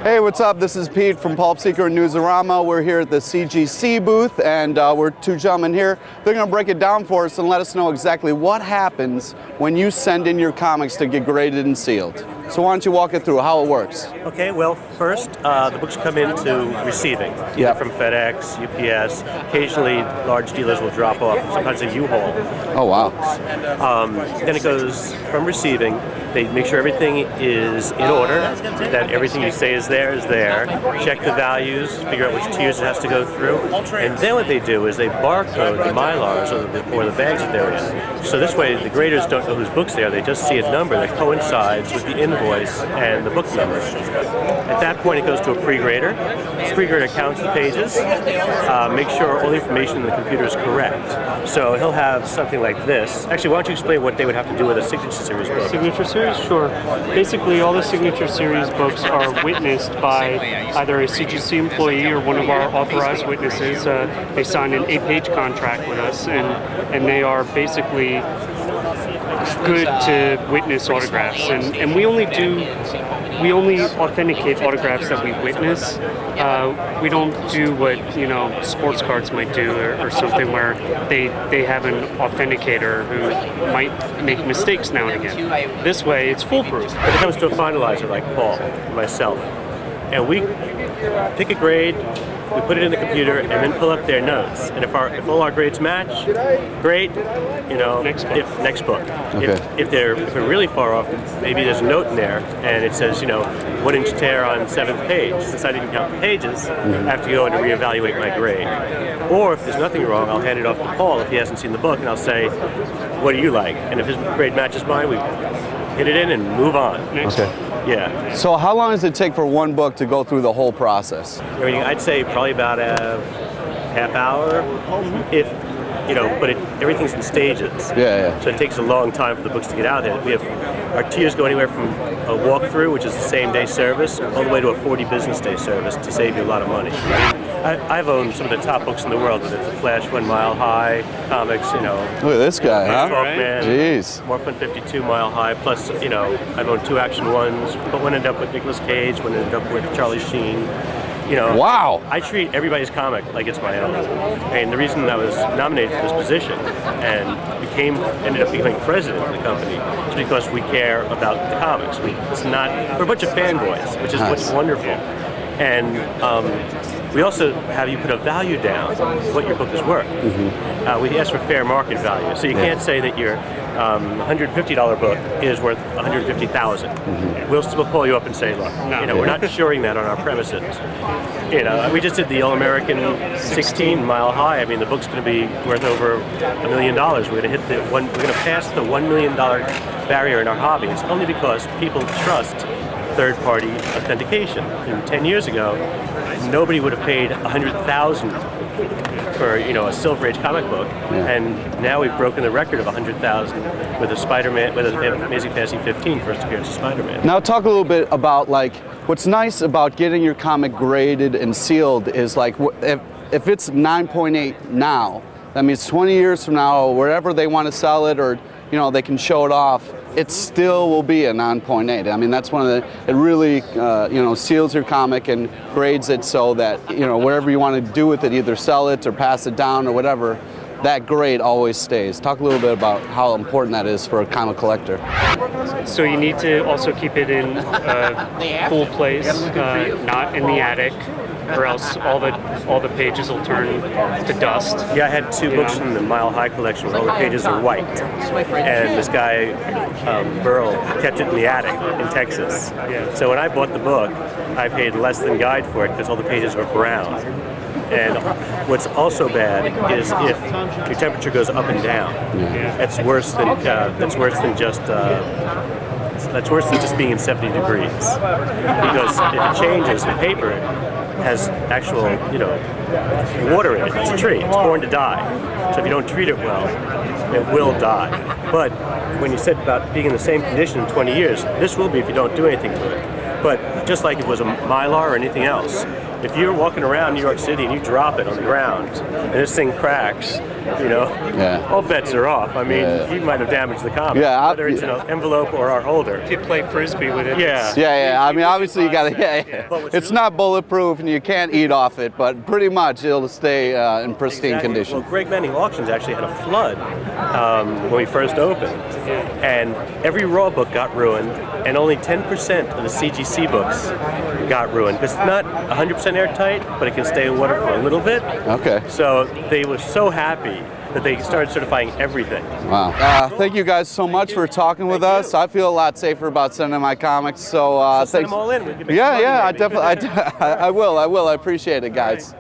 Hey, what's up? This is Pete from Pulp Seeker and Newsarama. We're here at the CGC booth, and we're two gentlemen here. They're going to break it down for us and let us know exactly what happens when you send in your comics to get graded and sealed. So why don't you walk it through how it works? Okay, well, first, the books come into receiving, either from FedEx, UPS. Occasionally, large dealers will drop off, sometimes a U-Haul. Oh, wow. Then it goes from receiving. They make sure everything is in order, that everything you say is there, check the values, figure out which tiers it has to go through, and then what they do is they barcode the Mylars or the bags that they're in. So this way, the graders don't know whose books they are, they just see a number that coincides with the invoice and the book number. At that point, it goes to a pre-grader. The pre-grader counts the pages, make sure all the information in the computer is correct. So he'll have something like this. Actually, why don't you explain what they would have to do with a Signature Series book? Signature Series? Sure. Basically, all the Signature Series books are witnessed by either a CGC employee or one of our authorized witnesses. They sign an 8-page contract with us, and they are basically good to witness autographs. And we only authenticate autographs that we witness. We don't do what sports cards might do or something where they have an authenticator who might make mistakes now and again. This way, it's foolproof. When it comes to a finalizer like Paul and myself, and we pick a grade, we put it in the computer, and then pull up their notes. And if all our grades match, great. Next book. Okay. If we're really far off, maybe there's a note in there, and it says 1-inch tear on 7th page. Since I didn't count the pages, I have to go in and reevaluate my grade. Or if there's nothing wrong, I'll hand it off to Paul if he hasn't seen the book, and I'll say, "What do you like?" And if his grade matches mine, we hit it in and move on. Okay. Yeah. So how long does it take for one book to go through the whole process? I'd say probably about a half hour, but everything's in stages. Yeah. So it takes a long time for the books to get out there. We have our tiers go anywhere from a walkthrough, which is the same day service, all the way to a 40 business day service to save you a lot of money. I've owned some of the top books in the world, whether it's the Flash 1 Mile High comics, Look at this guy, huh? Man, Jeez. Morphin 52 Mile High, plus, I've owned 2 Action 1s, but one ended up with Nicolas Cage, one ended up with Charlie Sheen. Wow. I treat everybody's comic like it's my own. And the reason I was nominated for this position and ended up becoming president of the company is because we care about the comics. We're a bunch of fanboys, which is what's wonderful. And we also have you put a value down what your book is worth. We ask for fair market value. So you can't say that your $150 book is worth $150,000. We'll call you up and say, look, we're not assuring that on our premises. We just did the All-American 16 Mile High. I mean, the book's going to be worth over $1 million. We're going to pass the $1 million barrier in our hobby. It's only because people trust third-party authentication. 10 years ago, nobody would have paid $100,000 for a Silver Age comic book, and now we've broken the record of $100,000 with a Amazing Fantasy 15 first appearance of Spider-Man. Now talk a little bit about what's nice about getting your comic graded and sealed is if it's 9.8 now, that means 20 years from now, wherever they want to sell it or they can show it off, it still will be a 9.8. I mean, that's it really, seals your comic and grades it so that, whatever you want to do with it, either sell it or pass it down or whatever, that grade always stays. Talk a little bit about how important that is for a comic collector. So you need to also keep it in a cool place, not in the attic, or else all the pages will turn to dust. Yeah, I had 2 books from the Mile High collection where all the pages are white. And this guy, Burl, kept it in the attic in Texas. Yeah. So when I bought the book, I paid less than guide for it because all the pages were brown. And what's also bad is if your temperature goes up and down. That's worse than just being in 70 degrees. Because if it changes, the paper has actual, water in it. It's a tree. It's born to die. So if you don't treat it well, it will die. But when you said about being in the same condition in 20 years, this will be if you don't do anything to it. But just like if it was a Mylar or anything else, if you're walking around New York City and you drop it on the ground and this thing cracks, you know, all bets are off. I mean, you might have damaged the comic, whether it's an envelope or our holder. If you play frisbee with it. Yeah. I mean, obviously you got to. It's not bulletproof and you can't eat off it, but pretty much it'll stay in pristine condition. Well, Greg Manning Auctions actually had a flood when we first opened, and every raw book got ruined, and only 10% of the CGC books got ruined. It's not 100% airtight, but it can stay in water for a little bit. Okay. So they were so happy that they started certifying everything. Wow. Thank you guys so much for talking with us. I feel a lot safer about sending my comics. So send them all in. We can make I definitely. I will. I appreciate it, guys.